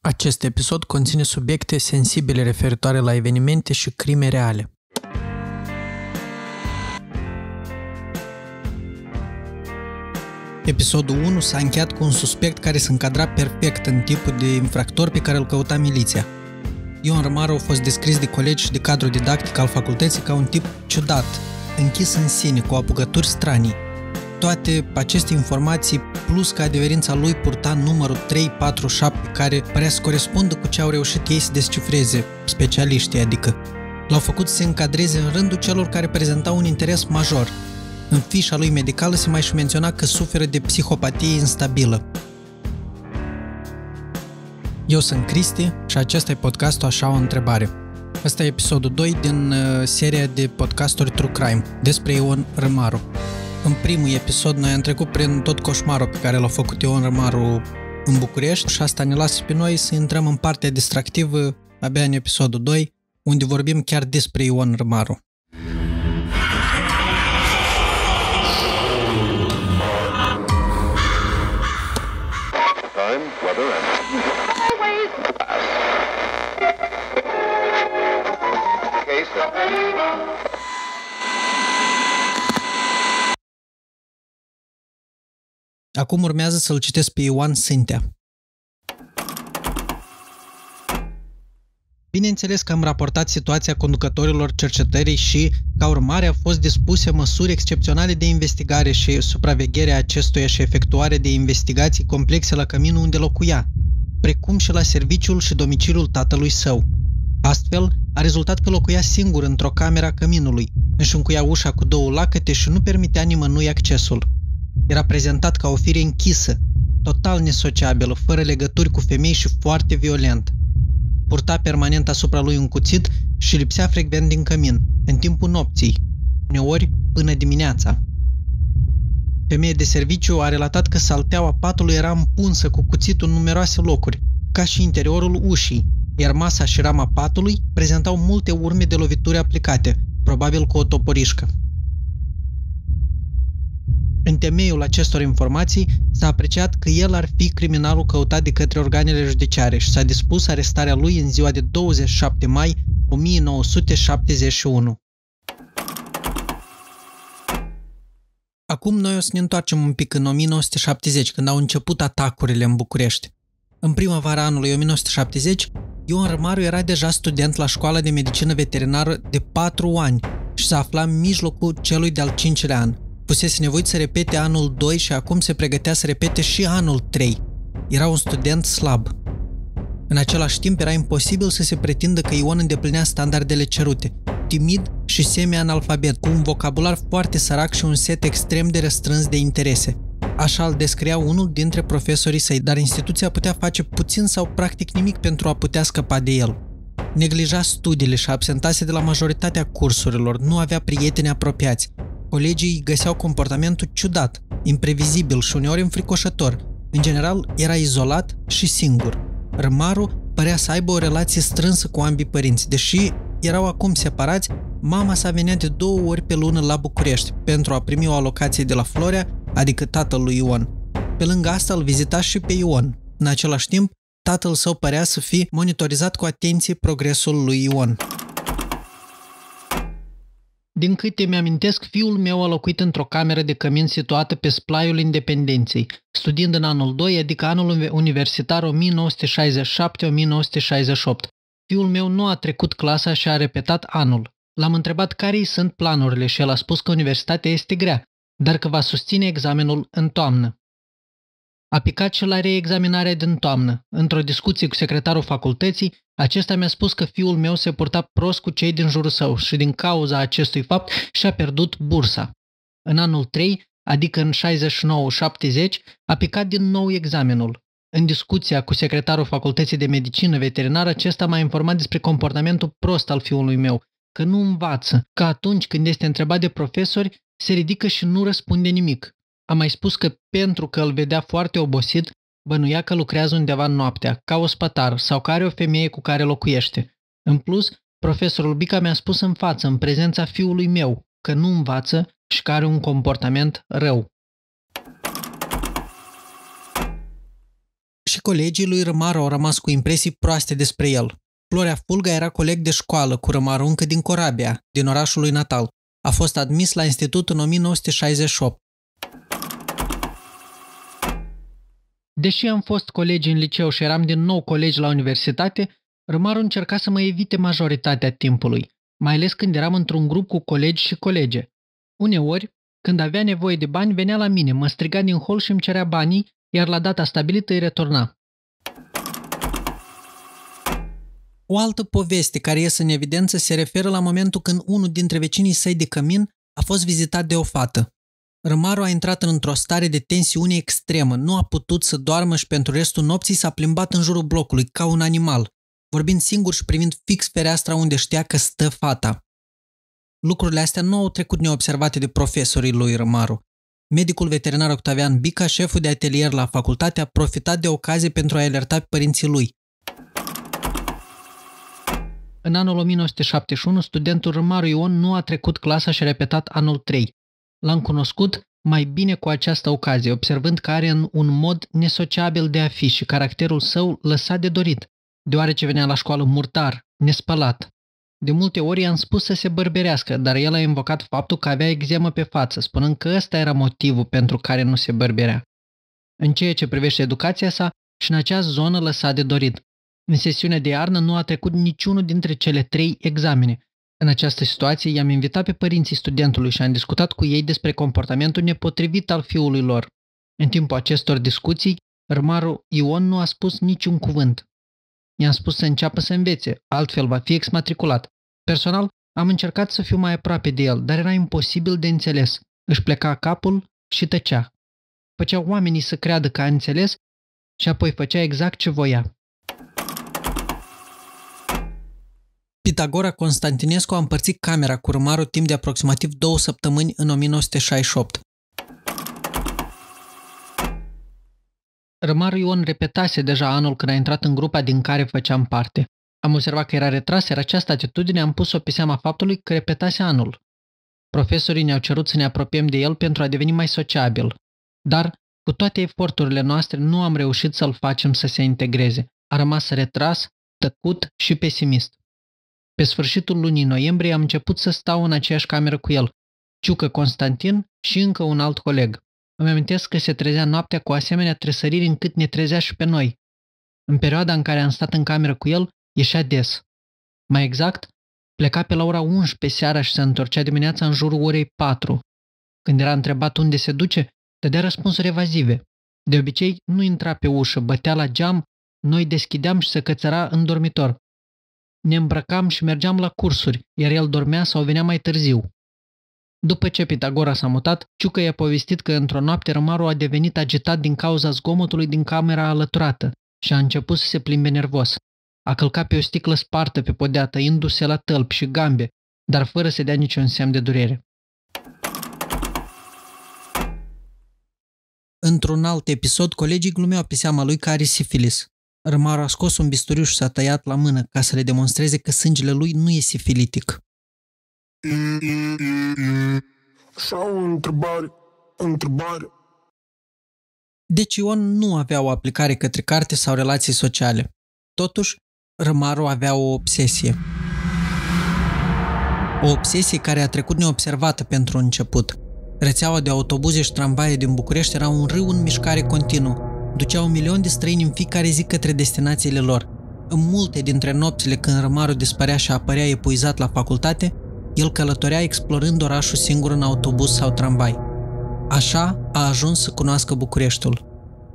Acest episod conține subiecte sensibile referitoare la evenimente și crime reale. Episodul 1 s-a încheiat cu un suspect care se încadra perfect în tipul de infractor pe care îl căuta miliția. Ion Rămaru a fost descris de colegi și de cadrul didactic al facultății ca un tip ciudat, închis în sine, cu apucături stranii. Toate aceste informații, plus că adeverința lui purta numărul 347, care părea să corespundă cu ce au reușit ei să descifreze specialiștii, adică l-au făcut să se încadreze în rândul celor care prezentau un interes major. În fișa lui medicală se mai și menționa că suferă de psihopatie instabilă. Eu sunt Cristi și acesta e podcastul Așa o întrebare. Ăsta e episodul 2 din seria de podcasturi True Crime despre Ion Rămaru. În primul episod noi am trecut prin tot coșmarul pe care l-a făcut Ion Rămaru în București și asta ne lasă pe noi să intrăm în partea distractivă abia în episodul 2, unde vorbim chiar despre Ion Rămaru. Acum urmează să-l citesc pe Ioan Sântea. Bineînțeles că am raportat situația conducătorilor cercetării și, ca urmare, au fost dispuse măsuri excepționale de investigare și supraveghere a acestuia și efectuare de investigații complexe la căminul unde locuia, precum și la serviciul și domiciliul tatălui său. Astfel, a rezultat că locuia singur într-o cameră a căminului, își încuia ușa cu două lacăte și nu permitea nimănui accesul. Era prezentat ca o fire închisă, total nesociabilă, fără legături cu femei și foarte violent. Purta permanent asupra lui un cuțit și lipsea frecvent din cămin, în timpul nopții, uneori până dimineața. Femeia de serviciu a relatat că salteaua patului era împunsă cu cuțitul în numeroase locuri, ca și interiorul ușii, iar masa și rama patului prezentau multe urme de lovituri aplicate, probabil cu o toporișcă. În temeiul acestor informații s-a apreciat că el ar fi criminalul căutat de către organele judiciare și s-a dispus arestarea lui în ziua de 27 mai 1971. Acum noi o să ne întoarcem un pic în 1970, când au început atacurile în București. În primăvara anului 1970, Ion Rămaru era deja student la școala de medicină veterinară de 4 ani și se afla în mijlocul celui de-al 5-lea an. Fusese nevoit să repete anul 2 și acum se pregătea să repete și anul 3. Era un student slab. În același timp era imposibil să se pretindă că Ion îndeplinea standardele cerute, timid și semi-analfabet, cu un vocabular foarte sărac și un set extrem de restrâns de interese. Așa îl descria unul dintre profesorii săi, dar instituția putea face puțin sau practic nimic pentru a putea scăpa de el. Neglija studiile și absentase de la majoritatea cursurilor, nu avea prieteni apropiați. Colegii îi găseau comportamentul ciudat, imprevizibil și uneori înfricoșător. În general, era izolat și singur. Rămaru părea să aibă o relație strânsă cu ambii părinți. Deși erau acum separați, mama sa venea de 2 ori pe lună la București pentru a primi o alocație de la Florea, adică tatăl lui Ion. Pe lângă asta îl vizita și pe Ion. În același timp, tatăl său părea să fi monitorizat cu atenție progresul lui Ion. Din câte mi-amintesc, fiul meu a locuit într-o cameră de cămin situată pe Splaiul Independenței, studiind în anul 2, adică anul universitar 1967-1968. Fiul meu nu a trecut clasa și a repetat anul. L-am întrebat care îi sunt planurile și el a spus că universitatea este grea, dar că va susține examenul în toamnă. A picat și la reexaminarea din toamnă. Într-o discuție cu secretarul facultății, acesta mi-a spus că fiul meu se purta prost cu cei din jurul său și din cauza acestui fapt și-a pierdut bursa. În anul 3, adică în 69-70, a picat din nou examenul. În discuția cu secretarul facultății de medicină veterinară, acesta m-a informat despre comportamentul prost al fiului meu, că nu învață, că atunci când este întrebat de profesori, se ridică și nu răspunde nimic. A mai spus că pentru că îl vedea foarte obosit, bănuia că lucrează undeva noaptea, ca ospătar sau că are o femeie cu care locuiește. În plus, profesorul Bica mi-a spus în față, în prezența fiului meu, că nu învață și că are un comportament rău. Și colegii lui Rămaru au rămas cu impresii proaste despre el. Florea Fulga era coleg de școală cu Rămaru încă din Corabia, din orașul lui natal. A fost admis la institut în 1968. Deși am fost colegi în liceu și eram din nou colegi la universitate, Rămaru încerca să mă evite majoritatea timpului, mai ales când eram într-un grup cu colegi și colege. Uneori, când avea nevoie de bani, venea la mine, mă striga din hol și îmi cerea banii, iar la data stabilită îi returna. O altă poveste care iese în evidență se referă la momentul când unul dintre vecinii săi de cămin a fost vizitat de o fată. Rămaru a intrat într-o stare de tensiune extremă, nu a putut să doarmă și pentru restul nopții s-a plimbat în jurul blocului, ca un animal, vorbind singur și privind fix fereastra unde știa că stă fata. Lucrurile astea nu au trecut neobservate de profesorii lui Rămaru. Medicul veterinar Octavian Bica, șeful de atelier la facultate, a profitat de ocazie pentru a alerta pe părinții lui. În anul 1971, studentul Rămaru Ion nu a trecut clasa și a repetat anul 3. L-am cunoscut mai bine cu această ocazie, observând că are un mod nesociabil de a fi și caracterul său lăsat de dorit, deoarece venea la școală murtar, nespălat. De multe ori i-am spus să se bărberească, dar el a invocat faptul că avea eczemă pe față, spunând că ăsta era motivul pentru care nu se bărberea. În ceea ce privește educația sa, și în acea zonă lăsa de dorit. În sesiunea de iarnă nu a trecut niciunul dintre cele 3 examene. În această situație i-am invitat pe părinții studentului și am discutat cu ei despre comportamentul nepotrivit al fiului lor. În timpul acestor discuții, Rămaru Ion nu a spus niciun cuvânt. I-am spus să înceapă să învețe, altfel va fi exmatriculat. Personal, am încercat să fiu mai aproape de el, dar era imposibil de înțeles. Își pleca capul și tăcea. Făcea oamenii să creadă că a înțeles și apoi făcea exact ce voia. Pitagora Constantinescu a împărțit camera cu Rămaru timp de aproximativ 2 săptămâni în 1968. Rămaru Ion repetase deja anul când a intrat în grupa din care făceam parte. Am observat că era retras, iar această atitudine am pus-o pe seama faptului că repetase anul. Profesorii ne-au cerut să ne apropiem de el pentru a deveni mai sociabil, dar, cu toate eforturile noastre, nu am reușit să-l facem să se integreze. A rămas retras, tăcut și pesimist. Pe sfârșitul lunii noiembrie am început să stau în aceeași cameră cu el, Ciucă Constantin și încă un alt coleg. Îmi amintesc că se trezea noaptea cu asemenea tresăriri încât ne trezea și pe noi. În perioada în care am stat în cameră cu el, ieșea des. Mai exact, pleca pe la ora 11 seara și se întorcea dimineața în jurul orei 4. Când era întrebat unde se duce, dădea răspunsuri evazive. De obicei, nu intra pe ușă, bătea la geam, noi deschideam și se cățăra în dormitor. Ne îmbrăcam și mergeam la cursuri, iar el dormea sau venea mai târziu. După ce Pitagora s-a mutat, Ciucă i-a povestit că într-o noapte Rămaru a devenit agitat din cauza zgomotului din camera alăturată și a început să se plimbe nervos. A călcat pe o sticlă spartă pe podea, tăindu-se la tălpi și gambe, dar fără să dea niciun semn de durere. Într-un alt episod, colegii glumeau pe seama lui că are sifilis. Rămaru a scos un bisturiu și s-a tăiat la mână ca să le demonstreze că sângele lui nu e sifilitic. Așa o întrebare. Deci Ion nu avea o aplicare către carte sau relații sociale. Totuși, Rămaru avea o obsesie. O obsesie care a trecut neobservată pentru început. Rețeaua de autobuze și tramvaie din București era un râu în mișcare continuă. Duceau 1 milion de străini în fiecare zi către destinațiile lor. În multe dintre nopțile când Rămaru dispărea și apărea epuizat la facultate, el călătorea explorând orașul singur în autobuz sau tramvai. Așa a ajuns să cunoască Bucureștiul.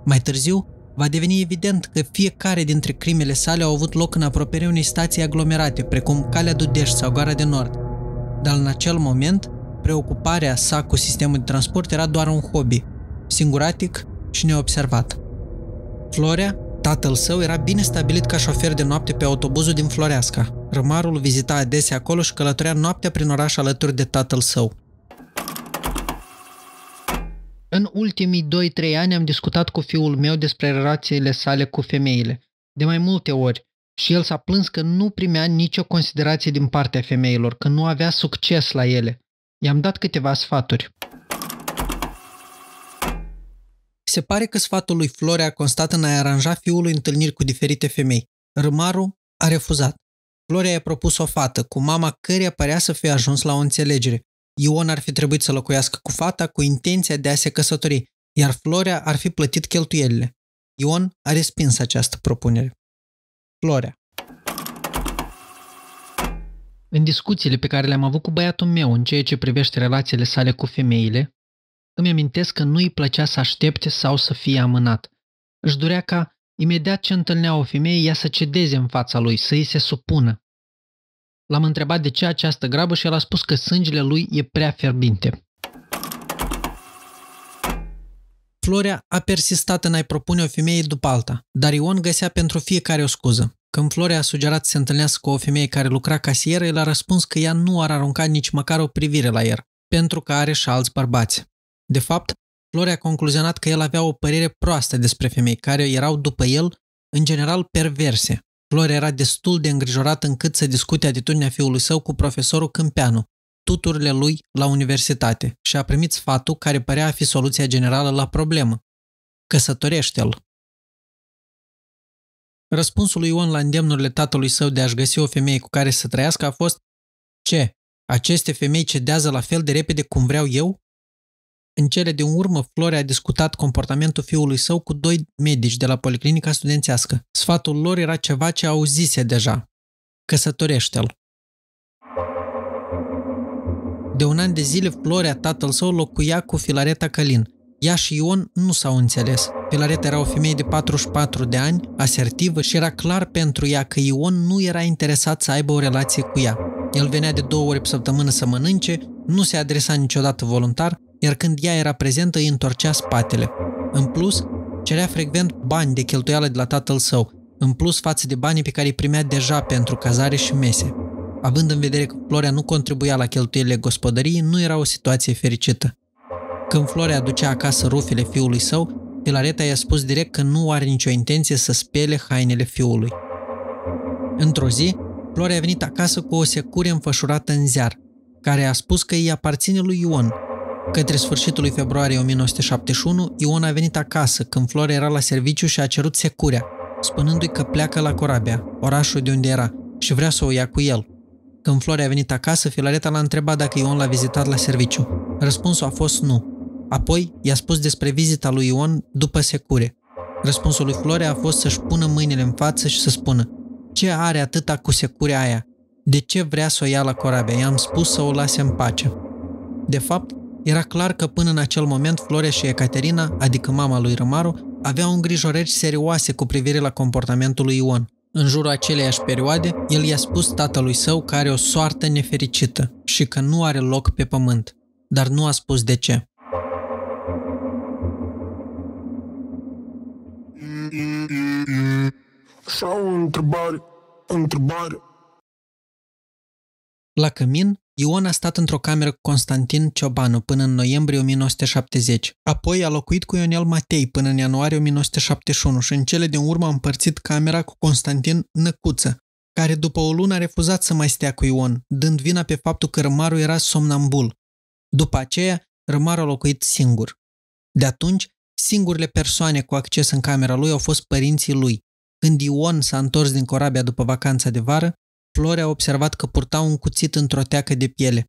Mai târziu, va deveni evident că fiecare dintre crimele sale au avut loc în apropierea unei stații aglomerate, precum Calea Dudești sau Gara de Nord. Dar în acel moment, preocuparea sa cu sistemul de transport era doar un hobby, singuratic și neobservat. Florea, tatăl său, era bine stabilit ca șofer de noapte pe autobuzul din Floreasca. Rămarul vizita adesea acolo și călătorea noaptea prin oraș alături de tatăl său. În ultimii 2-3 ani am discutat cu fiul meu despre relațiile sale cu femeile, de mai multe ori, și el s-a plâns că nu primea nicio considerație din partea femeilor, că nu avea succes la ele. I-am dat câteva sfaturi. Se pare că sfatul lui Florea a constat în a aranja fiului întâlniri cu diferite femei. Râmaru a refuzat. Florea i-a propus o fată, cu mama căreia părea să fie ajuns la o înțelegere. Ion ar fi trebuit să locuiască cu fata cu intenția de a se căsători, iar Florea ar fi plătit cheltuielile. Ion a respins această propunere. Florea. În discuțiile pe care le-am avut cu băiatul meu în ceea ce privește relațiile sale cu femeile, îmi amintesc că nu îi plăcea să aștepte sau să fie amânat. Își dorea ca, imediat ce întâlnea o femeie, ea să cedeze în fața lui, să îi se supună. L-am întrebat de ce această grabă și el a spus că sângele lui e prea fierbinte. Florea a persistat în a-i propune o femeie după alta, dar Ion găsea pentru fiecare o scuză. Când Florea a sugerat să se întâlnească cu o femeie care lucra casieră, el a răspuns că ea nu ar arunca nici măcar o privire la el, pentru că are și alți bărbați. De fapt, Florea a concluzionat că el avea o părere proastă despre femei, care erau, după el, în general perverse. Florea era destul de îngrijorat încât să discute atitudinea fiului său cu profesorul Câmpeanu, tuturile lui la universitate, și a primit sfatul care părea a fi soluția generală la problemă. Căsătorește-l. Răspunsul lui Ion la îndemnurile tatălui său de a-și găsi o femeie cu care să trăiască a fost: ce? Aceste femei cedează la fel de repede cum vreau eu? În cele din urmă, Florea a discutat comportamentul fiului său cu 2 medici de la policlinica studențească. Sfatul lor era ceva ce auzise deja. Căsătorește-l. De un an de zile, Florea, tatăl său, locuia cu Filareta Călin. Ea și Ion nu s-au înțeles. Filareta era o femeie de 44 de ani, asertivă, și era clar pentru ea că Ion nu era interesat să aibă o relație cu ea. El venea de 2 ori pe săptămână să mănânce, nu se adresa niciodată voluntar, iar când ea era prezentă îi întorcea spatele. În plus, cerea frecvent bani de cheltuială de la tatăl său, în plus față de banii pe care îi primea deja pentru cazare și mese. Având în vedere că Florea nu contribuia la cheltuielile gospodăriei, nu era o situație fericită. Când Florea aducea acasă rufele fiului său, Filareta i-a spus direct că nu are nicio intenție să spele hainele fiului. Într-o zi, Florea a venit acasă cu o secure înfășurată în ziar, care a spus că îi aparține lui Ion. Către sfârșitul lui februarie 1971, Ion a venit acasă când Florea era la serviciu și a cerut securea, spunându-i că pleacă la Corabia, orașul de unde era, și vrea să o ia cu el. Când Florea a venit acasă, Filareta l-a întrebat dacă Ion l-a vizitat la serviciu. Răspunsul a fost nu. Apoi i-a spus despre vizita lui Ion după secure. Răspunsul lui Florea a fost să-și pună mâinile în față și să spună: ce are atâta cu securea aia? De ce vrea să o ia la Corabia? I-am spus să o lase în pace. De fapt, era clar că până în acel moment Florea și Ecaterina, adică mama lui Râmaru, aveau îngrijorări serioase cu privire la comportamentul lui Ion. În jurul aceleiași perioade, el i-a spus tatălui său că are o soartă nefericită și că nu are loc pe pământ, dar nu a spus de ce. Așa o întrebare. La cămin, Ion a stat într-o cameră cu Constantin Ciobanu până în noiembrie 1970. Apoi a locuit cu Ionel Matei până în ianuarie 1971 și în cele din urmă a împărțit camera cu Constantin Năcuță, care după o lună a refuzat să mai stea cu Ion, dând vina pe faptul că Râmaru era somnambul. După aceea, Râmaru a locuit singur. De atunci, singurele persoane cu acces în camera lui au fost părinții lui. Când Ion s-a întors din Corabia după vacanța de vară, Florea a observat că purta un cuțit într-o teacă de piele.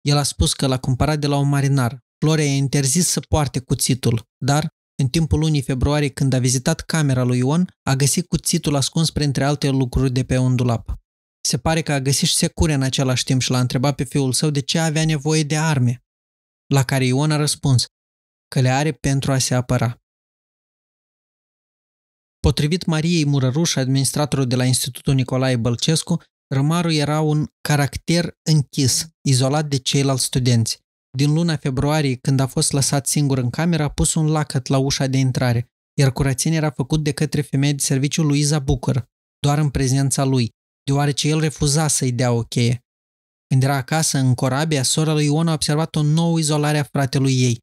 El a spus că l-a cumpărat de la un marinar. Florea i-a interzis să poarte cuțitul, dar, în timpul lunii februarie, când a vizitat camera lui Ion, a găsit cuțitul ascuns printre alte lucruri de pe un dulap. Se pare că a găsit și secure în același timp și l-a întrebat pe fiul său de ce avea nevoie de arme, la care Ion a răspuns că le are pentru a se apăra. Potrivit Mariei Murăruș, administratorul de la Institutul Nicolae Bălcescu, Râmaru era un caracter închis, izolat de ceilalți studenți. Din luna februarie, când a fost lăsat singur în cameră, a pus un lacăt la ușa de intrare, iar curățenia era făcut de către femeia de serviciu Luiza Bucăr, doar în prezența lui, deoarece el refuza să-i dea o cheie. Când era acasă, în Corabia, sora lui Ion a observat o nouă izolare a fratelui ei.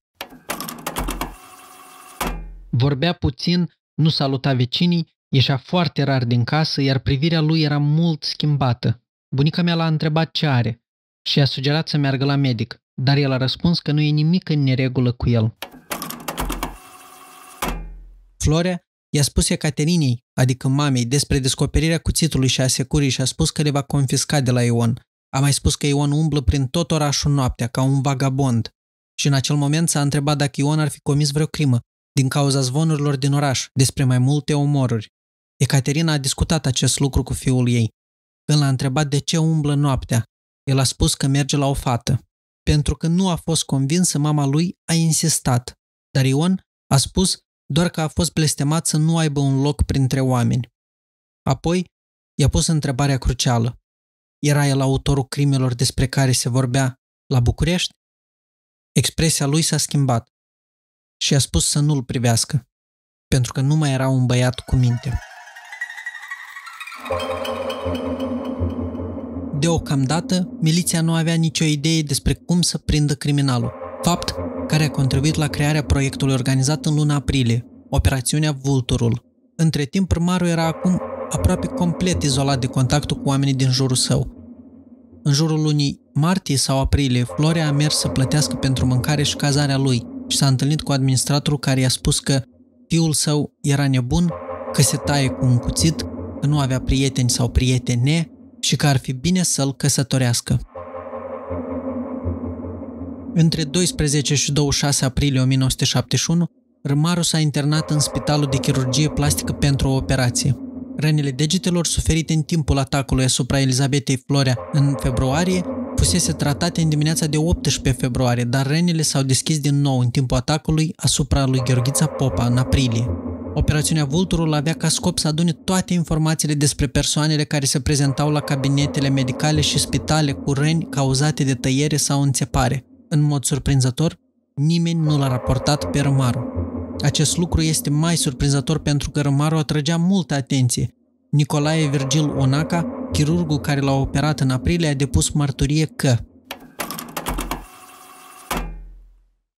Vorbea puțin, nu saluta vecinii, ieșea foarte rar din casă, iar privirea lui era mult schimbată. Bunica mea l-a întrebat ce are și a sugerat să meargă la medic, dar el a răspuns că nu e nimic în neregulă cu el. Florea i-a spus Ecaterinei, adică mamei, despre descoperirea cuțitului și a securii și a spus că le va confisca de la Ion. A mai spus că Ion umblă prin tot orașul noaptea, ca un vagabond. Și în acel moment s-a întrebat dacă Ion ar fi comis vreo crimă, din cauza zvonurilor din oraș, despre mai multe omoruri. Ecaterina a discutat acest lucru cu fiul ei. Când l-a întrebat de ce umblă noaptea, el a spus că merge la o fată. Pentru că nu a fost convinsă, mama lui a insistat, dar Ion a spus doar că a fost blestemat să nu aibă un loc printre oameni. Apoi i-a pus întrebarea crucială. Era el autorul crimelor despre care se vorbea la București? Expresia lui s-a schimbat și a spus să nu-l privească, pentru că nu mai era un băiat cu minte. Deocamdată, miliția nu avea nicio idee despre cum să prindă criminalul, fapt care a contribuit la crearea proiectului organizat în luna aprilie, operațiunea Vulturul. Între timp, primarul era acum aproape complet izolat de contactul cu oamenii din jurul său. În jurul lunii martie sau aprilie, Florea a mers să plătească pentru mâncare și cazarea lui și s-a întâlnit cu administratorul care i-a spus că fiul său era nebun, că se taie cu un cuțit, că nu avea prieteni sau prietene și că ar fi bine să-l căsătorească. Între 12 și 26 aprilie 1971, Rămaru s-a internat în spitalul de chirurgie plastică pentru o operație. Rănile degetelor suferite în timpul atacului asupra Elizabetei Florea în februarie fusese tratate în dimineața de 18 februarie, dar rănile s-au deschis din nou în timpul atacului asupra lui Gheorghița Popa în aprilie. Operațiunea Vulturul avea ca scop să adune toate informațiile despre persoanele care se prezentau la cabinetele medicale și spitale cu răni cauzate de tăiere sau înțepare. În mod surprinzător, nimeni nu l-a raportat pe Rămaru. Acest lucru este mai surprinzător pentru că Rămaru atrăgea multă atenție. Nicolae Virgil Onaca, chirurgul care l-a operat în aprilie, a depus mărturie că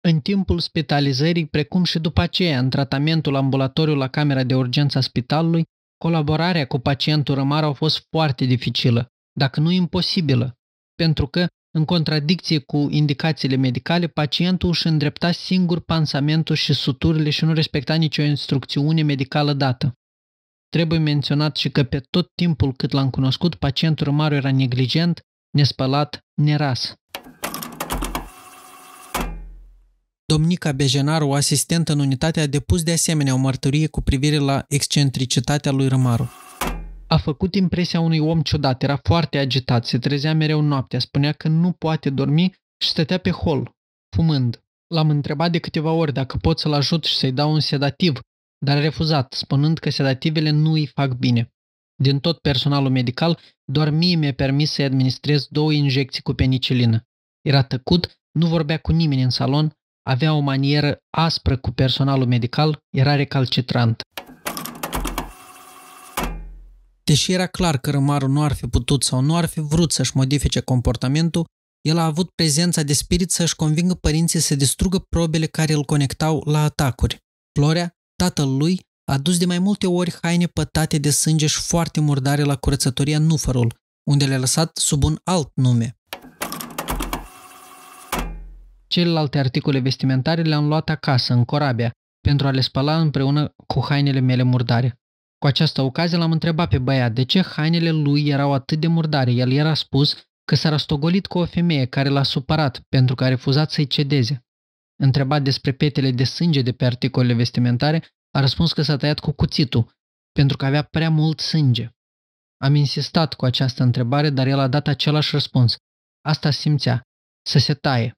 în timpul spitalizării, precum și după aceea în tratamentul ambulatoriu la camera de urgență a spitalului, colaborarea cu pacientul Rămaru a fost foarte dificilă, dacă nu imposibilă, pentru că, în contradicție cu indicațiile medicale, pacientul își îndrepta singur pansamentul și suturile și nu respecta nicio instrucțiune medicală dată. Trebuie menționat și că pe tot timpul cât l-am cunoscut, pacientul Rămaru era neglijent, nespălat, neras. Domnica Bejenaru, o asistentă în unitate, a depus de asemenea o mărturie cu privire la excentricitatea lui Rămaru. A făcut impresia unui om ciudat, era foarte agitat, se trezea mereu noaptea, spunea că nu poate dormi și stătea pe hol, fumând. L-am întrebat de câteva ori dacă pot să-l ajut și să-i dau un sedativ, dar a refuzat, spunând că sedativele nu îi fac bine. Din tot personalul medical, doar mie mi-a permis să-i administrez 2 injecții cu penicilină. Era tăcut, nu vorbea cu nimeni în salon, avea o manieră aspră cu personalul medical, era recalcitrant. Deși era clar că Rămaru nu ar fi putut sau nu ar fi vrut să-și modifice comportamentul, el a avut prezența de spirit să-și convingă părinții să distrugă probele care îl conectau la atacuri. Florea, tatăl lui, a dus de mai multe ori haine pătate de sânge și foarte murdare la curățătoria Nufărul, unde le-a lăsat sub un alt nume. Celelalte articole vestimentare le-am luat acasă, în corabia, pentru a le spăla împreună cu hainele mele murdare. Cu această ocazie l-am întrebat pe băiat de ce hainele lui erau atât de murdare. El i-a spus că s-a răstogolit cu o femeie care l-a supărat pentru că a refuzat să-i cedeze. Întrebat despre petele de sânge de pe articolele vestimentare, a răspuns că s-a tăiat cu cuțitul, pentru că avea prea mult sânge. Am insistat cu această întrebare, dar el a dat același răspuns. Asta simțea, să se taie.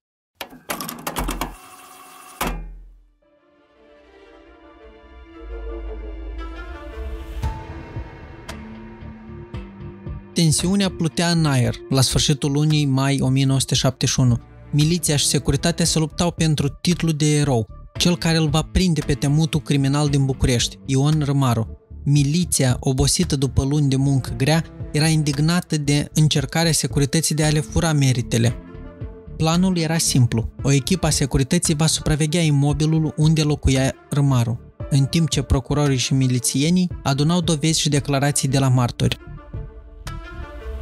Tensiunea plutea în aer la sfârșitul lunii mai 1971. Miliția și securitatea se luptau pentru titlul de erou, cel care îl va prinde pe temutul criminal din București, Ion Rămaru. Miliția, obosită după luni de muncă grea, era indignată de încercarea securității de a le fura meritele. Planul era simplu. O echipă a securității va supraveghea imobilul unde locuia Rămaru, în timp ce procurorii și milițienii adunau dovezi și declarații de la martori.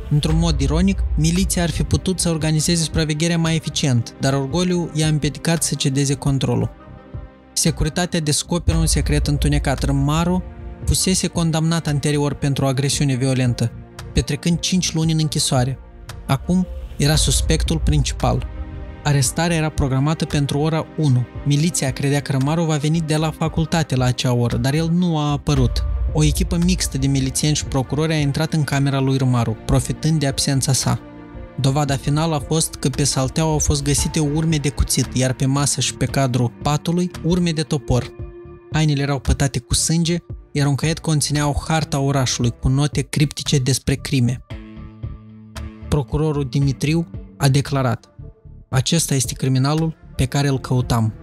Într-un mod ironic, miliția ar fi putut să organizeze supravegherea mai eficient, dar orgoliul i-a împiedicat să cedeze controlul. Securitatea descoperă un secret întunecat. Rămaru fusese condamnat anterior pentru o agresiune violentă, petrecând 5 luni în închisoare. Acum era suspectul principal. Arestarea era programată pentru ora 1. Miliția credea că Rămaru va veni de la facultate la acea oră, dar el nu a apărut. O echipă mixtă de milițieni și procurori a intrat în camera lui Rămaru, profitând de absența sa. Dovada finală a fost că pe salteaua au fost găsite urme de cuțit, iar pe masă și pe cadrul patului urme de topor. Hainele erau pătate cu sânge, iar un caiet conținea o hartă a orașului cu note criptice despre crime. Procurorul Dimitriu a declarat: acesta este criminalul pe care îl căutam.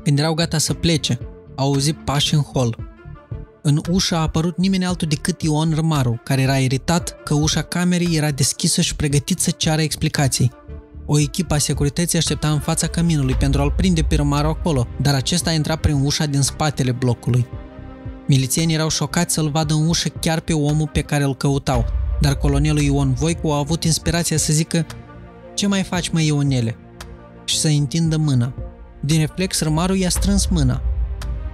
Când erau gata să plece, au auzit pași în hol. În ușă a apărut nimeni altul decât Ion Rămaru, care era iritat că ușa camerei era deschisă și pregătit să ceară explicații. O echipă a securității aștepta în fața căminului pentru a-l prinde pe Rămaru acolo, dar acesta a intrat prin ușa din spatele blocului. Milițienii erau șocați să-l vadă în ușă chiar pe omul pe care îl căutau, dar colonelul Ion Voicu a avut inspirația să zică: ce mai faci, mă, Ionele? Și să-i întindă mâna. Din reflex, Rămaru i-a strâns mâna.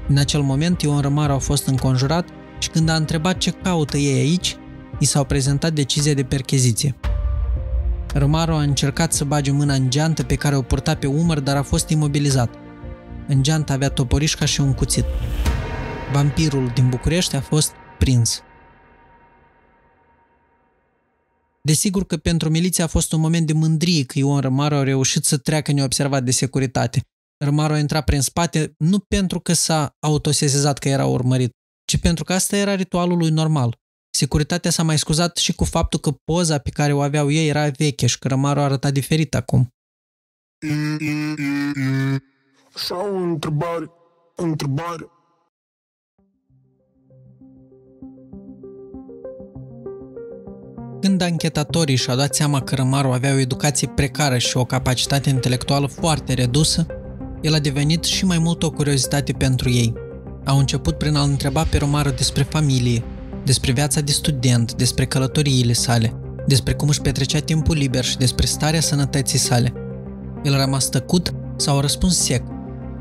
În acel moment, Ion Rămaru a fost înconjurat și când a întrebat ce caută ei aici, i s-au prezentat decizia de percheziție. Rămaru a încercat să bage mâna în geantă pe care o purta pe umăr, dar a fost imobilizat. În geantă avea toporișca și un cuțit. Vampirul din București a fost prins. Desigur că pentru miliție a fost un moment de mândrie că Ion Rămaru a reușit să treacă neobservat de securitate. Rămaru a intrat prin spate nu pentru că s-a autosesizat că era urmărit, ci pentru că asta era ritualul lui normal. Securitatea s-a mai scuzat și cu faptul că poza pe care o aveau ei era veche și că Rămaru arăta diferit acum. Așa o întrebare. Când anchetatorii și-au dat seama că Rămaru avea o educație precară și o capacitate intelectuală foarte redusă, el a devenit și mai mult o curiozitate pentru ei. Au început prin a-l întreba pe Rămaru despre familie, despre viața de student, despre călătoriile sale, despre cum își petrecea timpul liber și despre starea sănătății sale. El a rămas tăcut sau a răspuns sec,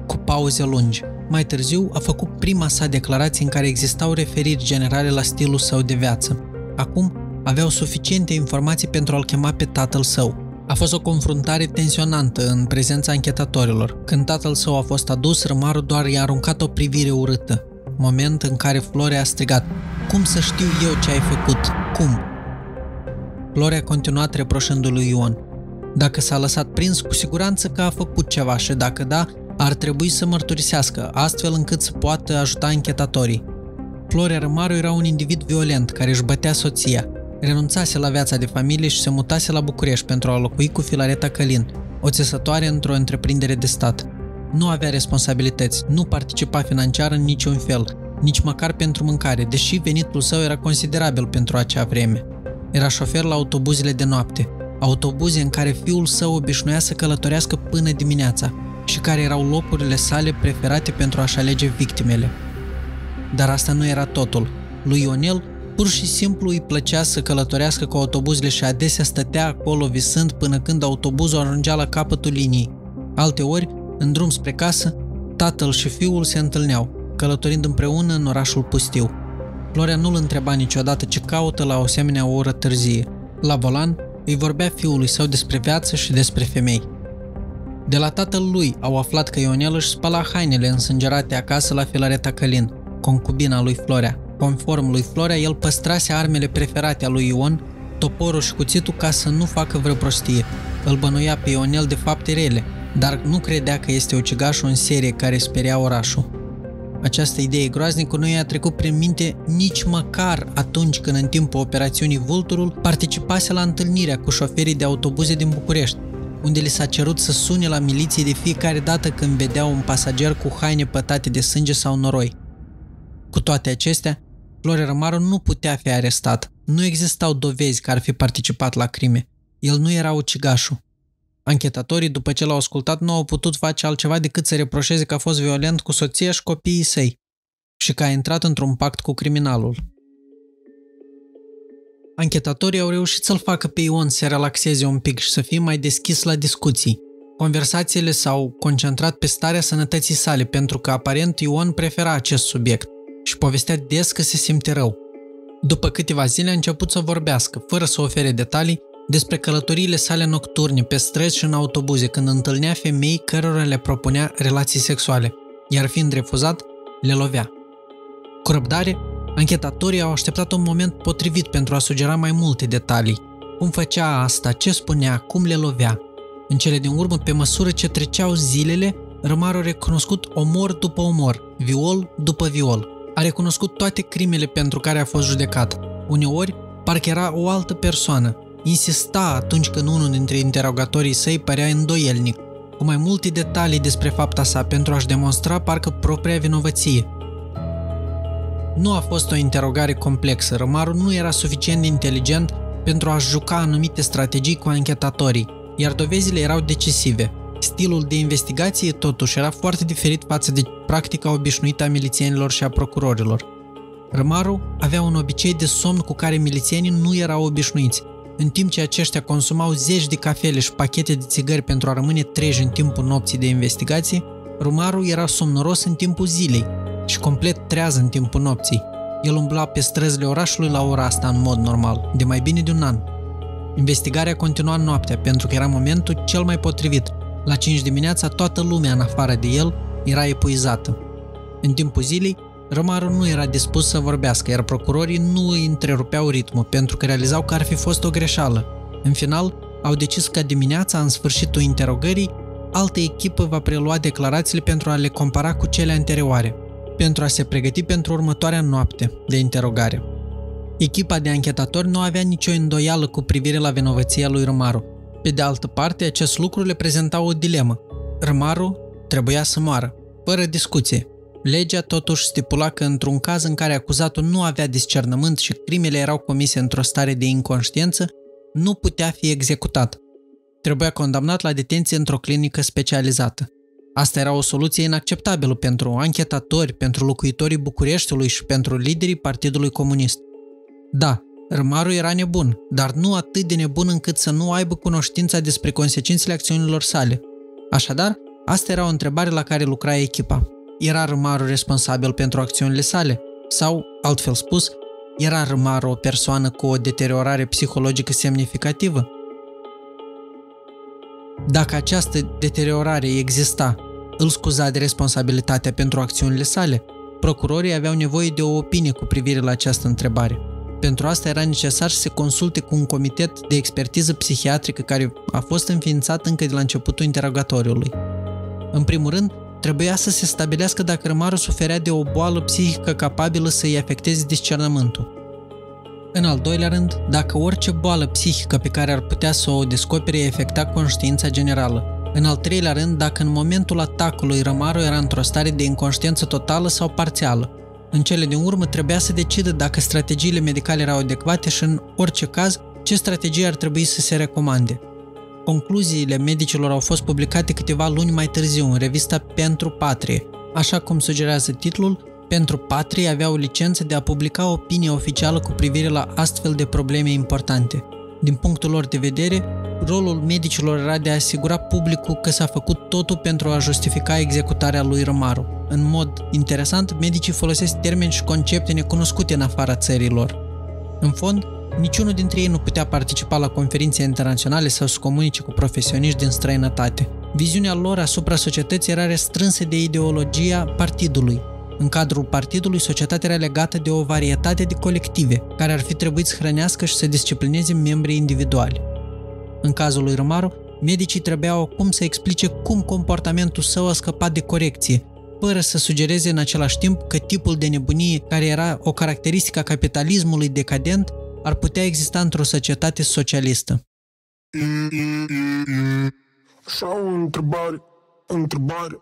cu pauze lungi. Mai târziu a făcut prima sa declarație în care existau referiri generale la stilul său de viață. Acum aveau suficiente informații pentru a-l chema pe tatăl său. A fost o confruntare tensionantă în prezența anchetatorilor. Când tatăl său a fost adus, Rămaru doar i-a aruncat o privire urâtă. Moment în care Florea a strigat: cum să știu eu ce ai făcut? Cum? Florea a continuat reproșându lui Ion: dacă s-a lăsat prins, cu siguranță că a făcut ceva și dacă da, ar trebui să mărturisească, astfel încât să poată ajuta anchetatorii. Florea Rămaru era un individ violent care își bătea soția. Renunțase la viața de familie și se mutase la București pentru a locui cu Filareta Călin, o țesătoare într-o întreprindere de stat. Nu avea responsabilități, nu participa financiar în niciun fel, nici măcar pentru mâncare, deși venitul său era considerabil pentru acea vreme. Era șofer la autobuzele de noapte, autobuze în care fiul său obișnuia să călătorească până dimineața și care erau locurile sale preferate pentru a-și alege victimele. Dar asta nu era totul. Lui Ionel pur și simplu îi plăcea să călătorească cu autobuzele și adesea stătea acolo visând până când autobuzul ajungea la capătul liniei. Alteori, în drum spre casă, tatăl și fiul se întâlneau, călătorind împreună în orașul pustiu. Florea nu-l întreba niciodată ce caută la o asemenea oră târzie. La volan îi vorbea fiului său despre viață și despre femei. De la tatăl lui au aflat că Ionel își spăla hainele însângerate acasă la Filareta Călin, concubina lui Florea. Conform lui Florea, el păstrase armele preferate a lui Ion, toporul și cuțitul, ca să nu facă vreo prostie. Îl bănuia pe Ionel de fapte rele, dar nu credea că este ucigașul în serie care speria orașul. Această idee groaznică nu i-a trecut prin minte nici măcar atunci când în timpul operațiunii Vulturul participase la întâlnirea cu șoferii de autobuze din București, unde li s-a cerut să sune la miliție de fiecare dată când vedeau un pasager cu haine pătate de sânge sau noroi. Cu toate acestea, Florea Rămaru nu putea fi arestat. Nu existau dovezi că ar fi participat la crime. El nu era ucigașul. Anchetatorii, după ce l-au ascultat, nu au putut face altceva decât să reproșeze că a fost violent cu soția și copiii săi și că a intrat într-un pact cu criminalul. Anchetatorii au reușit să-l facă pe Ion să relaxeze un pic și să fie mai deschis la discuții. Conversațiile s-au concentrat pe starea sănătății sale pentru că aparent Ion prefera acest subiect și povestea des că se simte rău. După câteva zile a început să vorbească, fără să ofere detalii, despre călătoriile sale nocturne pe străzi și în autobuze când întâlnea femei cărora le propunea relații sexuale, iar fiind refuzat, le lovea. Cu răbdare, anchetatorii au așteptat un moment potrivit pentru a sugera mai multe detalii. Cum făcea asta, ce spunea, cum le lovea. În cele din urmă, pe măsură ce treceau zilele, Rămaru a recunoscut omor după omor, viol după viol. A recunoscut toate crimele pentru care a fost judecat. Uneori, parcă era o altă persoană. Insista atunci când unul dintre interogatorii săi părea îndoielnic, cu mai multe detalii despre fapta sa pentru a-și demonstra parcă propria vinovăție. Nu a fost o interogare complexă. Rămaru nu era suficient de inteligent pentru a juca anumite strategii cu anchetatorii, iar dovezile erau decisive. Stilul de investigație, totuși, era foarte diferit față de practica obișnuită a milițienilor și a procurorilor. Rămaru avea un obicei de somn cu care milițienii nu erau obișnuiți. În timp ce aceștia consumau zeci de cafele și pachete de țigări pentru a rămâne treji în timpul nopții de investigație, Rămaru era somnoros în timpul zilei și complet treaz în timpul nopții. El umbla pe străzile orașului la ora asta în mod normal, de mai bine de un an. Investigarea continua noaptea, pentru că era momentul cel mai potrivit. La 5 dimineața, toată lumea, în afară de el, era epuizată. În timpul zilei, Rămaru nu era dispus să vorbească, iar procurorii nu îi întrerupeau ritmul, pentru că realizau că ar fi fost o greșeală. În final, au decis că dimineața, în sfârșitul interogării, altă echipă va prelua declarațiile pentru a le compara cu cele anterioare, pentru a se pregăti pentru următoarea noapte de interogare. Echipa de anchetatori nu avea nicio îndoială cu privire la vinovăția lui Rămaru. Pe de altă parte, acest lucru le prezenta o dilemă. Rămaru trebuia să moară, fără discuție. Legea totuși stipula că într-un caz în care acuzatul nu avea discernământ și crimele erau comise într-o stare de inconștiență, nu putea fi executat. Trebuia condamnat la detenție într-o clinică specializată. Asta era o soluție inacceptabilă pentru anchetatori, pentru locuitorii Bucureștiului și pentru liderii Partidului Comunist. Da, Rămaru era nebun, dar nu atât de nebun încât să nu aibă cunoștința despre consecințele acțiunilor sale. Așadar, asta era o întrebare la care lucra echipa. Era Rămaru responsabil pentru acțiunile sale? Sau, altfel spus, era Rămaru o persoană cu o deteriorare psihologică semnificativă? Dacă această deteriorare exista, îl scuza de responsabilitatea pentru acțiunile sale? Procurorii aveau nevoie de o opinie cu privire la această întrebare. Pentru asta era necesar să se consulte cu un comitet de expertiză psihiatrică care a fost înființat încă de la începutul interogatoriului. În primul rând, trebuia să se stabilească dacă Rămaru suferea de o boală psihică capabilă să îi afecteze discernământul. În al doilea rând, dacă orice boală psihică pe care ar putea să o descopere îi afecta conștiința generală. În al treilea rând, dacă în momentul atacului Rămaru era într-o stare de inconștiență totală sau parțială. În cele din urmă trebuia să decidă dacă strategiile medicale erau adecvate și, în orice caz, ce strategie ar trebui să se recomande. Concluziile medicilor au fost publicate câteva luni mai târziu în revista Pentru Patrie. Așa cum sugerează titlul, Pentru Patrie avea o licență de a publica opinie oficială cu privire la astfel de probleme importante. Din punctul lor de vedere, rolul medicilor era de a asigura publicul că s-a făcut totul pentru a justifica executarea lui Rămaru. În mod interesant, medicii folosesc termeni și concepte necunoscute în afara țărilor. În fond, niciunul dintre ei nu putea participa la conferințe internaționale sau să comunice cu profesioniști din străinătate. Viziunea lor asupra societății era restrânsă de ideologia partidului. În cadrul partidului, societatea era legată de o varietate de colective, care ar fi trebuit să hrănească și să disciplineze membrii individuali. În cazul lui Rămaru, medicii trebuiau acum să explice cum comportamentul său a scăpat de corecție, fără să sugereze în același timp că tipul de nebunie care era o caracteristică a capitalismului decadent ar putea exista într-o societate socialistă. Așa o întrebare.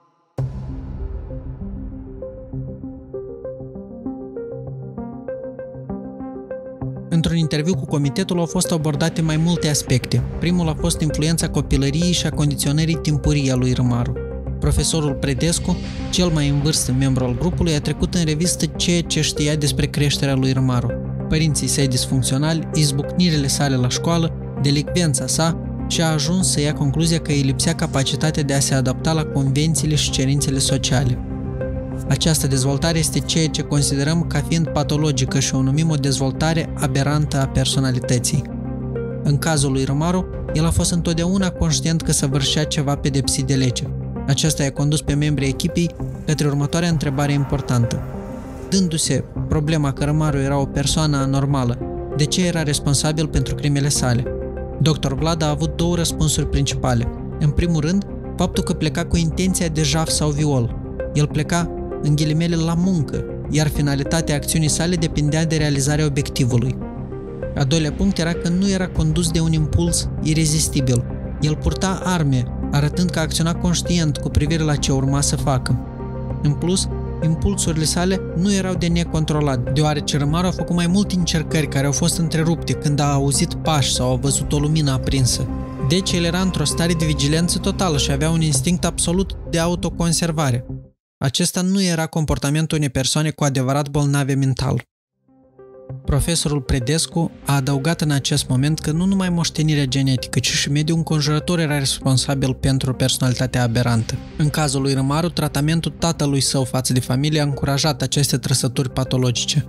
Într-un interviu cu comitetul au fost abordate mai multe aspecte. Primul a fost influența copilăriei și a condiționării timpurii a lui Rămaru. Profesorul Predescu, cel mai în vârstă membru al grupului, a trecut în revistă ceea ce știa despre creșterea lui Rămaru. Părinții săi disfuncționali, izbucnirile sale la școală, delicvența sa, și a ajuns să ia concluzia că îi lipsea capacitatea de a se adapta la convențiile și cerințele sociale. Această dezvoltare este ceea ce considerăm ca fiind patologică și o numim o dezvoltare aberantă a personalității. În cazul lui Rămaru, el a fost întotdeauna conștient că săvârșea ceva pedepsit de lege. Aceasta i-a condus pe membrii echipei către următoarea întrebare importantă. Dându-se problema că Rămaru era o persoană anormală, de ce era responsabil pentru crimele sale? Dr. Vlad a avut două răspunsuri principale. În primul rând, faptul că pleca cu intenția de jaf sau viol. El pleca, în ghilimele, la muncă, iar finalitatea acțiunii sale depindea de realizarea obiectivului. A doilea punct era că nu era condus de un impuls irezistibil. El purta arme, arătând că acționa conștient cu privire la ce urma să facă. În plus, impulsurile sale nu erau de necontrolat, deoarece Rămaru a făcut mai multe încercări care au fost întrerupte când a auzit pași sau a văzut o lumină aprinsă. Deci el era într-o stare de vigilență totală și avea un instinct absolut de autoconservare. Acesta nu era comportamentul unei persoane cu adevărat bolnave mental. Profesorul Predescu a adăugat în acest moment că nu numai moștenirea genetică, ci și mediul înconjurător era responsabil pentru personalitatea aberantă. În cazul lui Rămaru, tratamentul tatălui său față de familie a încurajat aceste trăsături patologice.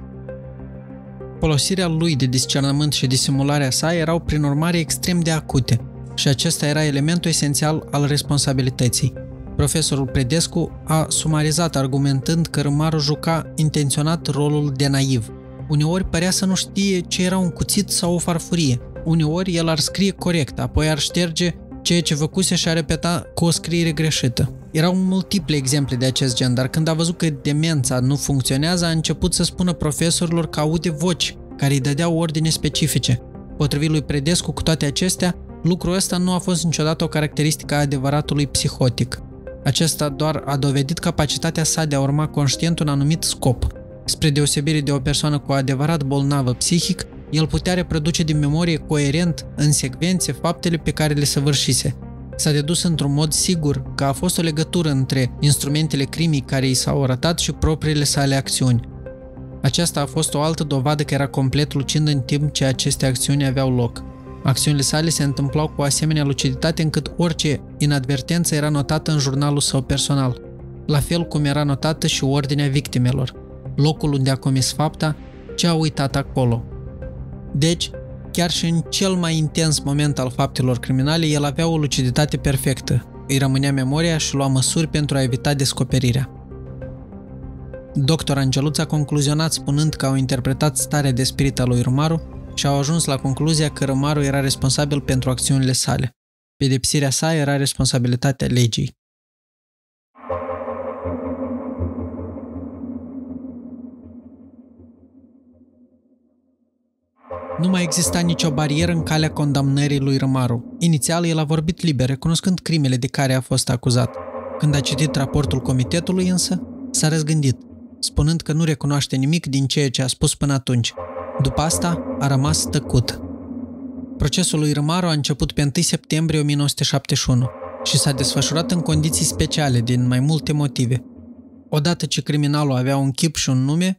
Folosirea lui de discernământ și disimularea sa erau prin urmare extrem de acute și acesta era elementul esențial al responsabilității. Profesorul Predescu a sumarizat argumentând că Rămaru juca intenționat rolul de naiv. Uneori părea să nu știe ce era un cuțit sau o farfurie. Uneori el ar scrie corect, apoi ar șterge ceea ce făcuse și ar repeta cu o scriere greșită. Erau multiple exemple de acest gen, dar când a văzut că demența nu funcționează, a început să spună profesorilor că aude voci care îi dădeau ordine specifice. Potrivit lui Predescu, cu toate acestea, lucrul ăsta nu a fost niciodată o caracteristică a adevăratului psihotic. Acesta doar a dovedit capacitatea sa de a urma conștient un anumit scop. Spre deosebire de o persoană cu adevărat bolnavă psihic, el putea reproduce din memorie coerent, în secvențe, faptele pe care le săvârșise. S-a dedus într-un mod sigur că a fost o legătură între instrumentele crimii care i s-au arătat și propriile sale acțiuni. Aceasta a fost o altă dovadă că era complet lucind în timp ce aceste acțiuni aveau loc. Acțiunile sale se întâmplau cu asemenea luciditate încât orice inadvertență era notată în jurnalul său personal, la fel cum era notată și ordinea victimelor, locul unde a comis fapta, ce a uitat acolo. Deci, chiar și în cel mai intens moment al faptelor criminale, el avea o luciditate perfectă, îi rămânea memoria și lua măsuri pentru a evita descoperirea. Dr. Angeluț a concluzionat spunând că au interpretat starea de spirit a lui Rămaru și au ajuns la concluzia că Rămaru era responsabil pentru acțiunile sale. Pedepsirea sa era responsabilitatea legii. Nu mai exista nicio barieră în calea condamnării lui Rămaru. Inițial, el a vorbit liber, recunoscând crimele de care a fost acuzat. Când a citit raportul comitetului, însă, s-a răzgândit, spunând că nu recunoaște nimic din ceea ce a spus până atunci. După asta, a rămas tăcut. Procesul lui Rămaru a început pe 1 septembrie 1971 și s-a desfășurat în condiții speciale din mai multe motive. Odată ce criminalul avea un chip și un nume,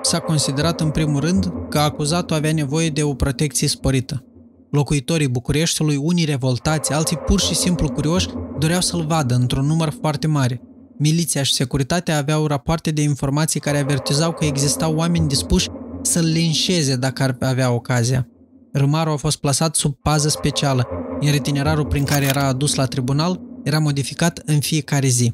s-a considerat în primul rând că acuzatul avea nevoie de o protecție sporită. Locuitorii Bucureștiului, unii revoltați, alții pur și simplu curioși, doreau să-l vadă într-un număr foarte mare. Miliția și securitatea aveau rapoarte de informații care avertizau că existau oameni dispuși să-l linșeze dacă ar avea ocazia. Rămaru a fost plasat sub pază specială, iar itinerarul prin care era adus la tribunal era modificat în fiecare zi.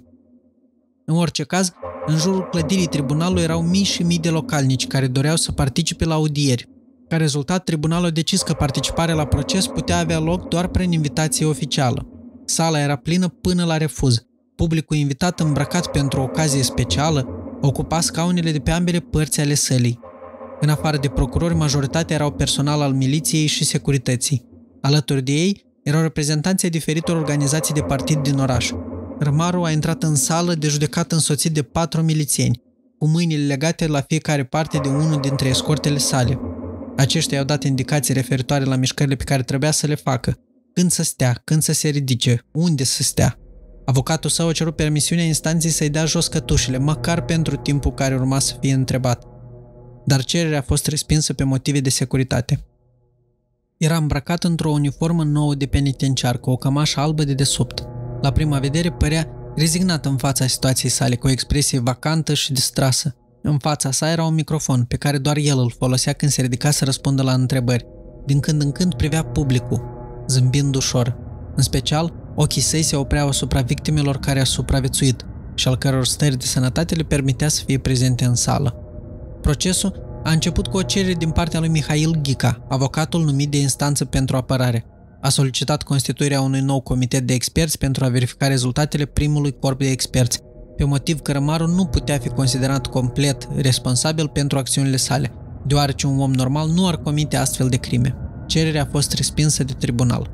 În orice caz, în jurul clădirii tribunalului erau mii și mii de localnici care doreau să participe la audieri. Ca rezultat, tribunalul a decis că participarea la proces putea avea loc doar prin invitație oficială. Sala era plină până la refuz. Publicul invitat, îmbrăcat pentru o ocazie specială, ocupa scaunele de pe ambele părți ale sălii. În afară de procurori, majoritatea erau personal al miliției și securității. Alături de ei erau reprezentanții diferitor organizații de partid din oraș. Rămaru a intrat în sală de judecată însoțit de 4 milițieni, cu mâinile legate la fiecare parte de unul dintre escortele sale. Aceștia i-au dat indicații referitoare la mișcările pe care trebuia să le facă, când să stea, când să se ridice, unde să stea. Avocatul său a cerut permisiunea instanței să-i dea jos cătușele, măcar pentru timpul care urma să fie întrebat. Dar cererea a fost respinsă pe motive de securitate. Era îmbrăcat într-o uniformă nouă de penitenciar, cu o cămașă albă de desubt. La prima vedere părea rezignat în fața situației sale, cu o expresie vacantă și distrasă. În fața sa era un microfon, pe care doar el îl folosea când se ridica să răspundă la întrebări. Din când în când privea publicul, zâmbind ușor. În special, ochii săi se opreau asupra victimelor care a supraviețuit și al căror stări de sănătate le permitea să fie prezente în sală. Procesul a început cu o cerere din partea lui Mihail Ghica, avocatul numit de instanță pentru apărare. A solicitat constituirea unui nou comitet de experți pentru a verifica rezultatele primului corp de experți, pe motiv că Rămaru nu putea fi considerat complet responsabil pentru acțiunile sale, deoarece un om normal nu ar comite astfel de crime. Cererea a fost respinsă de tribunal.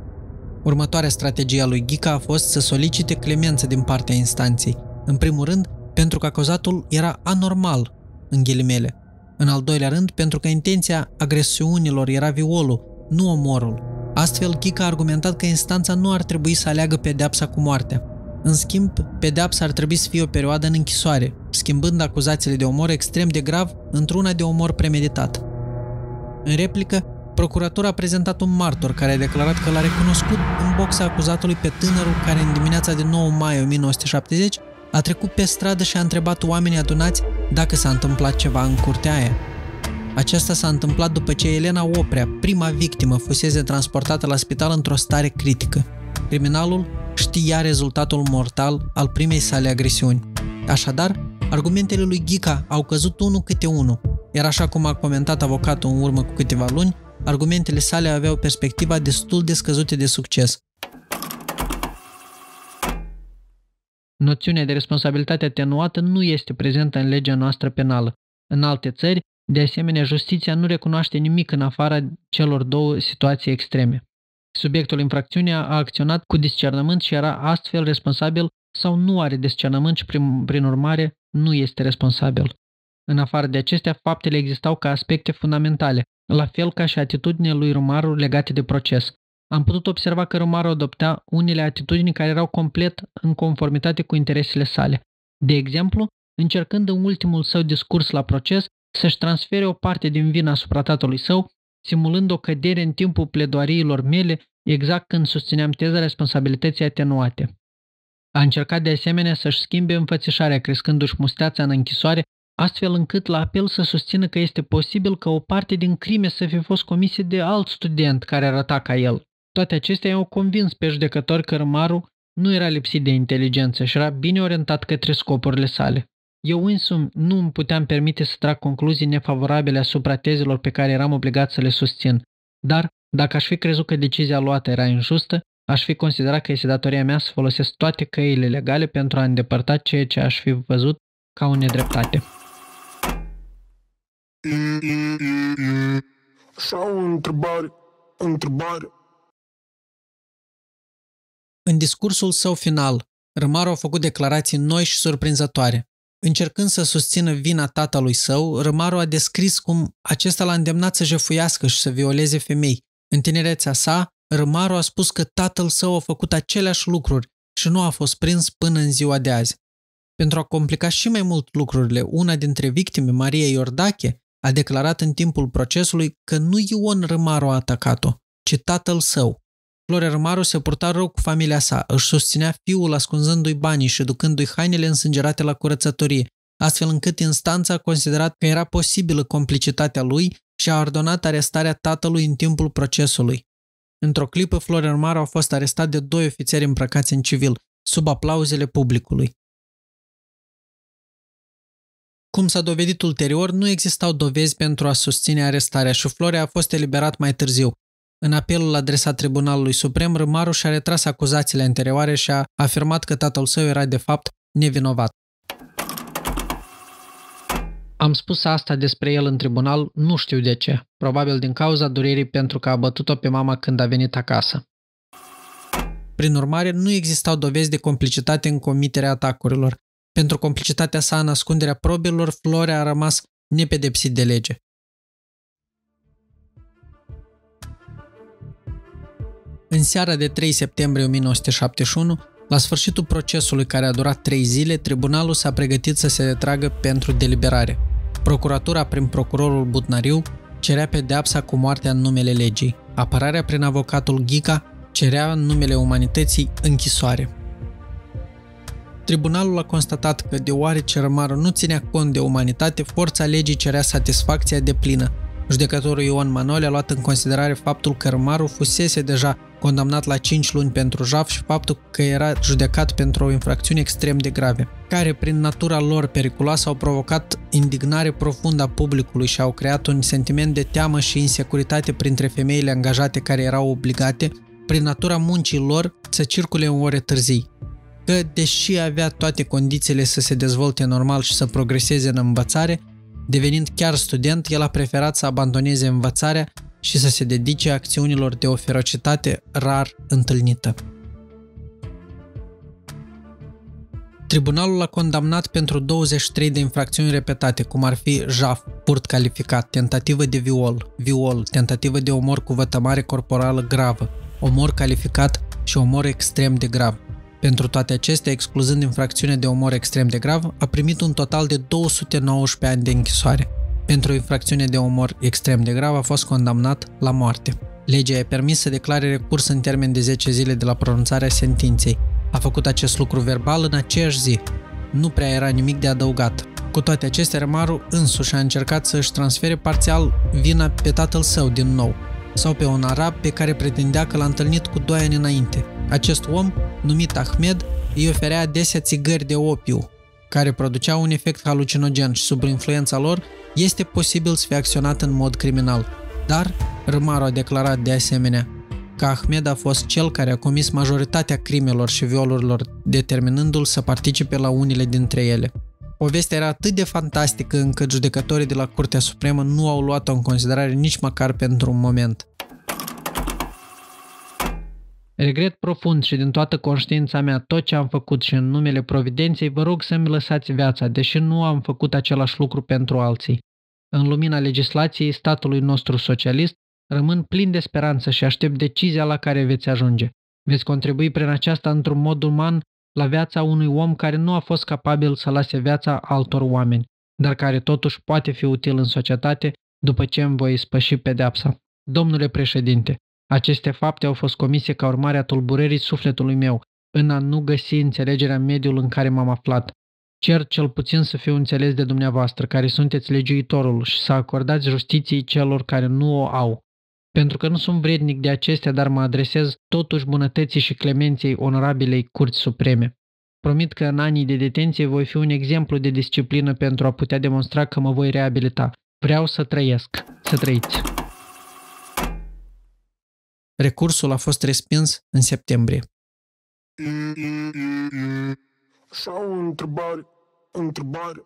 Următoarea strategie a lui Ghica a fost să solicite clemență din partea instanței, în primul rând pentru că acuzatul era anormal, în ghilimele. În al doilea rând, pentru că intenția agresiunilor era violul, nu omorul. Astfel, Ghica a argumentat că instanța nu ar trebui să aleagă pedeapsa cu moartea. În schimb, pedeapsa ar trebui să fie o perioadă în închisoare, schimbând acuzațiile de omor extrem de grav într-una de omor premeditat. În replică, procuratura a prezentat un martor care a declarat că l-a recunoscut în boxa acuzatului pe tânărul care în dimineața de 9 mai 1970 a trecut pe stradă și a întrebat oamenii adunați dacă s-a întâmplat ceva în curtea aia. Aceasta s-a întâmplat după ce Elena Oprea, prima victimă, fusese transportată la spital într-o stare critică. Criminalul știa rezultatul mortal al primei sale agresiuni. Așadar, argumentele lui Ghica au căzut unul câte unul, iar așa cum a comentat avocatul în urmă cu câteva luni, argumentele sale aveau perspectiva destul de scăzute de succes. Noțiunea de responsabilitate atenuată nu este prezentă în legea noastră penală. În alte țări, de asemenea, justiția nu recunoaște nimic în afara celor două situații extreme. Subiectul infracțiunii a acționat cu discernământ și era astfel responsabil sau nu are discernământ și, prin urmare, nu este responsabil. În afară de acestea, faptele existau ca aspecte fundamentale, la fel ca și atitudinile lui Rămaru legate de proces. Am putut observa că Rămaru adopta unele atitudini care erau complet în conformitate cu interesele sale. De exemplu, încercând în ultimul său discurs la proces să-și transfere o parte din vina asupra tatălui său, simulând o cădere în timpul pledoariilor mele, exact când susțineam teza responsabilității atenuate. A încercat de asemenea să-și schimbe înfățișarea, crescându-și musteața în închisoare, astfel încât la apel să susțină că este posibil ca o parte din crime să fi fost comise de alt student care arăta ca el. Toate acestea i-au convins pe judecători că Rămaru nu era lipsit de inteligență și era bine orientat către scopurile sale. Eu însumi nu îmi puteam permite să trag concluzii nefavorabile asupra tezelor pe care eram obligat să le susțin, dar, dacă aș fi crezut că decizia luată era injustă, aș fi considerat că este datoria mea să folosesc toate căile legale pentru a îndepărta ceea ce aș fi văzut ca o nedreptate. Așa o întrebare. În discursul său final, Rămaru a făcut declarații noi și surprinzătoare. Încercând să susțină vina tatălui său, Rămaru a descris cum acesta l-a îndemnat să jefuiască și să violeze femei. În tinerețea sa, Rămaru a spus că tatăl său a făcut aceleași lucruri și nu a fost prins până în ziua de azi. Pentru a complica și mai mult lucrurile, una dintre victime, Maria Iordache, a declarat în timpul procesului că nu Ion Rămaru a atacat-o, ci tatăl său. Florea Rămaru se purta rău cu familia sa, își susținea fiul ascunzându-i banii și ducându-i hainele însângerate la curățătorie, astfel încât instanța a considerat că era posibilă complicitatea lui și a ordonat arestarea tatălui în timpul procesului. Într-o clipă, Florea Rămaru a fost arestat de 2 ofițeri îmbrăcați în civil, sub aplauzele publicului. Cum s-a dovedit ulterior, nu existau dovezi pentru a susține arestarea și Florea a fost eliberat mai târziu. În apelul adresat Tribunalului Suprem, Rămaru și-a retras acuzațiile anterioare și a afirmat că tatăl său era de fapt nevinovat. Am spus asta despre el în tribunal, nu știu de ce, probabil din cauza durerii pentru că a bătut-o pe mama când a venit acasă. Prin urmare, nu existau dovezi de complicitate în comiterea atacurilor. Pentru complicitatea sa în ascunderea probelor, Florea a rămas nepedepsit de lege. În seara de 3 septembrie 1971, la sfârșitul procesului care a durat 3 zile, tribunalul s-a pregătit să se retragă pentru deliberare. Procuratura, prin procurorul Butnariu, cerea pedeapsa cu moartea în numele legii. Apărarea prin avocatul Ghica cerea în numele umanității închisoare. Tribunalul a constatat că, deoarece Rămaru nu ținea cont de umanitate, forța legii cerea satisfacția deplină. Judecătorul Ion Manole a luat în considerare faptul că Rămaru fusese deja condamnat la 5 luni pentru jaf și faptul că era judecat pentru o infracțiune extrem de grave, care prin natura lor periculoasă au provocat indignare profundă a publicului și au creat un sentiment de teamă și insecuritate printre femeile angajate care erau obligate, prin natura muncii lor, să circule în ore târzii. Că, deși avea toate condițiile să se dezvolte normal și să progreseze în învățare, devenind chiar student, el a preferat să abandoneze învățarea și să se dedice acțiunilor de o ferocitate rar întâlnită. Tribunalul l-a condamnat pentru 23 de infracțiuni repetate, cum ar fi jaf, furt calificat, tentativă de viol, tentativă de omor cu vătămare corporală gravă, omor calificat și omor extrem de grav. Pentru toate acestea, excluzând infracțiunea de omor extrem de grav, a primit un total de 219 ani de închisoare. Pentru infracțiunea de omor extrem de grav a fost condamnat la moarte. Legea i-a permis să declare recurs în termen de 10 zile de la pronunțarea sentinței. A făcut acest lucru verbal în aceeași zi. Nu prea era nimic de adăugat. Cu toate acestea, Rămaru însuși a încercat să își transfere parțial vina pe tatăl său din nou, sau pe un arab pe care pretindea că l-a întâlnit cu 2 ani înainte. Acest om, numit Ahmed, îi oferea adesea țigări de opiu, care produceau un efect halucinogen și sub influența lor este posibil să fie acționat în mod criminal. Dar Rămaru a declarat de asemenea că Ahmed a fost cel care a comis majoritatea crimelor și violurilor, determinându-l să participe la unele dintre ele. Povestea era atât de fantastică încât judecătorii de la Curtea Supremă nu au luat-o în considerare nici măcar pentru un moment. Regret profund și din toată conștiința mea tot ce am făcut și în numele Providenței vă rog să-mi lăsați viața, deși nu am făcut același lucru pentru alții. În lumina legislației statului nostru socialist, rămân plin de speranță și aștept decizia la care veți ajunge. Veți contribui prin aceasta într-un mod uman la viața unui om care nu a fost capabil să lase viața altor oameni, dar care totuși poate fi util în societate după ce îmi voi ispăși pedeapsa. Domnule președinte, aceste fapte au fost comise ca urmare a tulburării sufletului meu, în a nu găsi înțelegerea în mediul în care m-am aflat. Cer cel puțin să fiu înțeles de dumneavoastră, care sunteți legiuitorul, și să acordați justiției celor care nu o au. Pentru că nu sunt vrednic de acestea, dar mă adresez totuși bunătății și clemenței onorabilei Curți Supreme. Promit că în anii de detenție voi fi un exemplu de disciplină pentru a putea demonstra că mă voi reabilita. Vreau să trăiesc. Să trăiți. Recursul a fost respins în septembrie. Așa o întrebare.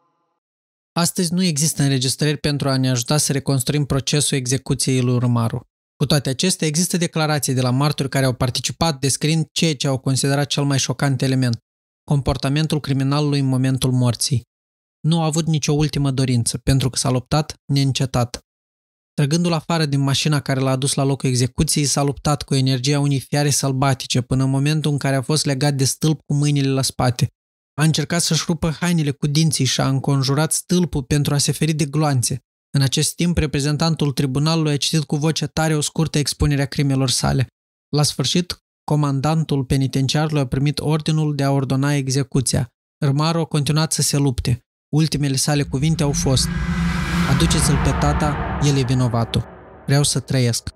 Astăzi nu există înregistrări pentru a ne ajuta să reconstruim procesul execuției lui Rămaru. Cu toate acestea, există declarații de la martori care au participat descriind ceea ce au considerat cel mai șocant element, comportamentul criminalului în momentul morții. Nu a avut nicio ultimă dorință, pentru că s-a luptat neîncetat. Trăgându-l afară din mașina care l-a adus la locul execuției, s-a luptat cu energia unei fiare sălbatice până în momentul în care a fost legat de stâlp cu mâinile la spate. A încercat să-și rupă hainele cu dinții și a înconjurat stâlpul pentru a se feri de gloanțe. În acest timp, reprezentantul tribunalului a citit cu voce tare o scurtă expunere a crimelor sale. La sfârșit, comandantul penitenciarului a primit ordinul de a ordona execuția. Rămaru a continuat să se lupte. Ultimele sale cuvinte au fost: aduceți-l pe tata, el e vinovatul. Vreau să trăiesc.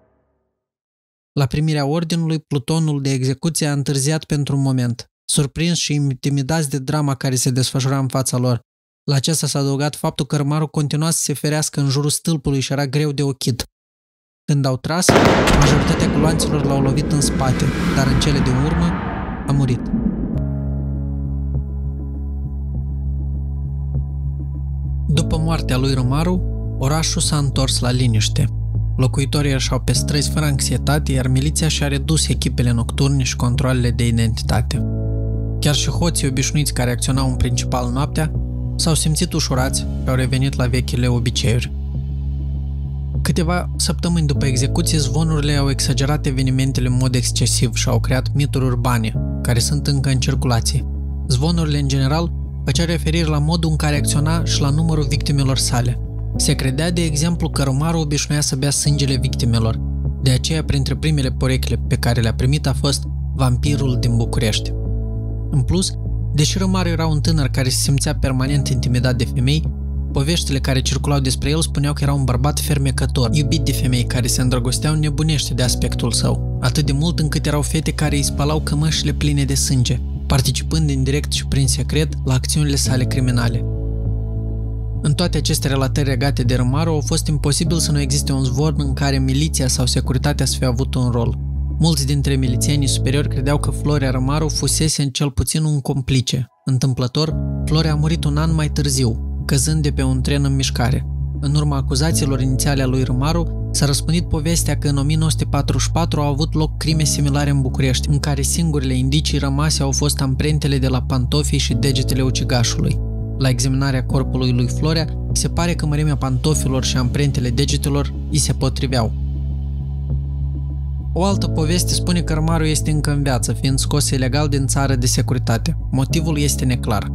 La primirea ordinului, plutonul de execuție a întârziat pentru un moment, surprins și intimidați de drama care se desfășura în fața lor. La acesta s-a adăugat faptul că Rămaru continua să se ferească în jurul stâlpului și era greu de ochit. Când au tras, majoritatea gloanților l-au lovit în spate, dar în cele din urmă a murit. După moartea lui Rămaru, orașul s-a întors la liniște. Locuitorii ieșeau pe străzi fără anxietate, iar miliția și-a redus echipele nocturne și controalele de identitate. Chiar și hoții obișnuiți care acționau în principal noaptea s-au simțit ușurați și au revenit la vechile obiceiuri. Câteva săptămâni după execuție, zvonurile au exagerat evenimentele în mod excesiv și au creat mituri urbane, care sunt încă în circulație. Zvonurile, în general, făcea referire la modul în care acționa și la numărul victimelor sale. Se credea, de exemplu, că Rămaru obișnuia să bea sângele victimelor. De aceea, printre primele porechile pe care le-a primit a fost Vampirul din București. În plus, deși Rămaru era un tânăr care se simțea permanent intimidat de femei, poveștile care circulau despre el spuneau că era un bărbat fermecător, iubit de femei care se îndrăgosteau nebunește de aspectul său, atât de mult încât erau fete care îi spălau cămășile pline de sânge, participând indirect și prin secret la acțiunile sale criminale. În toate aceste relatări legate de Rămaru, a fost imposibil să nu existe un zvon în care miliția sau securitatea să fie avut un rol. Mulți dintre milițienii superiori credeau că Florea Rămaru fusese în cel puțin un complice. Întâmplător, Florea a murit un an mai târziu, căzând de pe un tren în mișcare. În urma acuzațiilor inițiale a lui Rămaru, s-a răspândit povestea că în 1944 au avut loc crime similare în București, în care singurele indicii rămase au fost amprentele de la pantofii și degetele ucigașului. La examinarea corpului lui Florea, se pare că mărimea pantofilor și amprentele degetelor îi se potriveau. O altă poveste spune că Rămaru este încă în viață, fiind scos ilegal din țară de securitate. Motivul este neclar.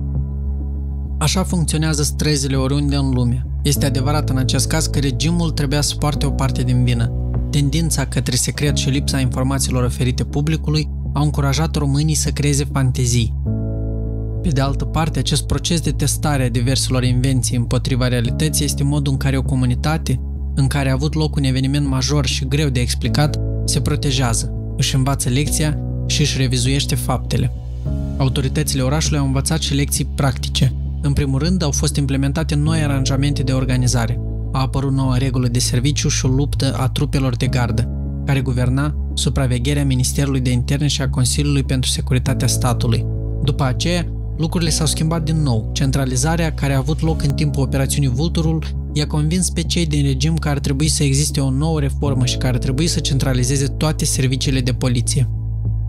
Așa funcționează străzile oriunde în lume. Este adevărat în acest caz că regimul trebuia să poarte o parte din vină. Tendința către secret și lipsa informațiilor oferite publicului au încurajat românii să creeze fantezii. Pe de altă parte, acest proces de testare a diverselor invenții împotriva realității este modul în care o comunitate, în care a avut loc un eveniment major și greu de explicat, se protejează, își învață lecția și își revizuiește faptele. Autoritățile orașului au învățat și lecții practice. În primul rând, au fost implementate noi aranjamente de organizare. A apărut noua regulă de serviciu și o luptă a trupelor de gardă, care guverna supravegherea Ministerului de Interne și a Consiliului pentru Securitatea Statului. După aceea, lucrurile s-au schimbat din nou. Centralizarea care a avut loc în timpul operațiunii Vulturul i-a convins pe cei din regim că ar trebui să existe o nouă reformă și că ar trebui să centralizeze toate serviciile de poliție.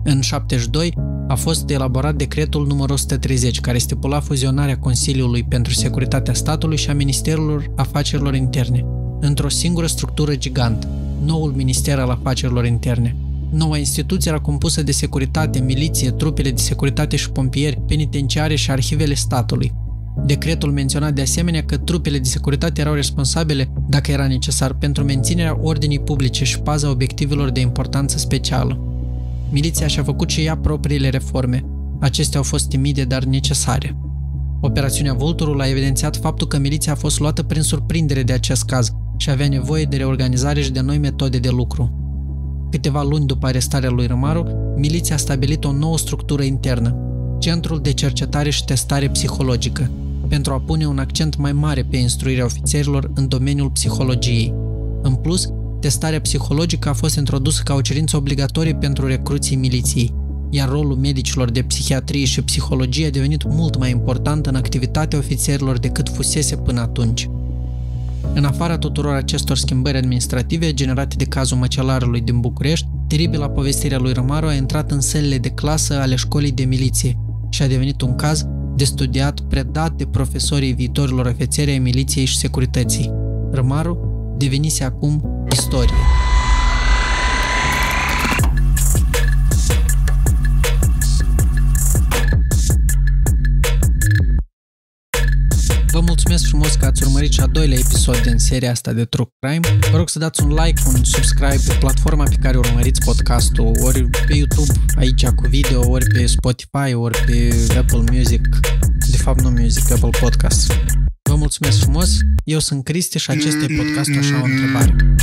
În 72 a fost elaborat decretul numărul 130, care stipula fuzionarea Consiliului pentru Securitatea Statului și a Ministerului Afacerilor Interne într-o singură structură gigantă, noul Minister al Afacerilor Interne. Noua instituție era compusă de securitate, miliție, trupele de securitate și pompieri, penitenciare și arhivele statului. Decretul menționa de asemenea că trupele de securitate erau responsabile, dacă era necesar, pentru menținerea ordinii publice și paza obiectivelor de importanță specială. Miliția și-a făcut și ea propriile reforme. Acestea au fost timide, dar necesare. Operațiunea Vulturul a evidențiat faptul că miliția a fost luată prin surprindere de acest caz și avea nevoie de reorganizare și de noi metode de lucru. Câteva luni după arestarea lui Rămaru, miliția a stabilit o nouă structură internă, Centrul de Cercetare și Testare Psihologică, pentru a pune un accent mai mare pe instruirea ofițerilor în domeniul psihologiei. În plus, testarea psihologică a fost introdusă ca o cerință obligatorie pentru recruții miliției, iar rolul medicilor de psihiatrie și psihologie a devenit mult mai important în activitatea ofițerilor decât fusese până atunci. În afara tuturor acestor schimbări administrative generate de cazul măcelarului din București, teribila povestirea lui Rămaru a intrat în sălile de clasă ale școlii de miliție și a devenit un caz de studiat predat de profesorii viitorilor ofițeri ai miliției și securității. Rămaru devenise acum istorie. Vă mulțumesc frumos că ați urmărit și a doilea episod din seria asta de True Crime. Vă rog să dați un like, un subscribe pe platforma pe care urmăriți podcastul, ori pe YouTube, aici cu video, ori pe Spotify, ori pe Apple Music. De fapt nu Music, Apple Podcast. Vă mulțumesc frumos, eu sunt Cristi și acesta e podcastul Așa o întrebare.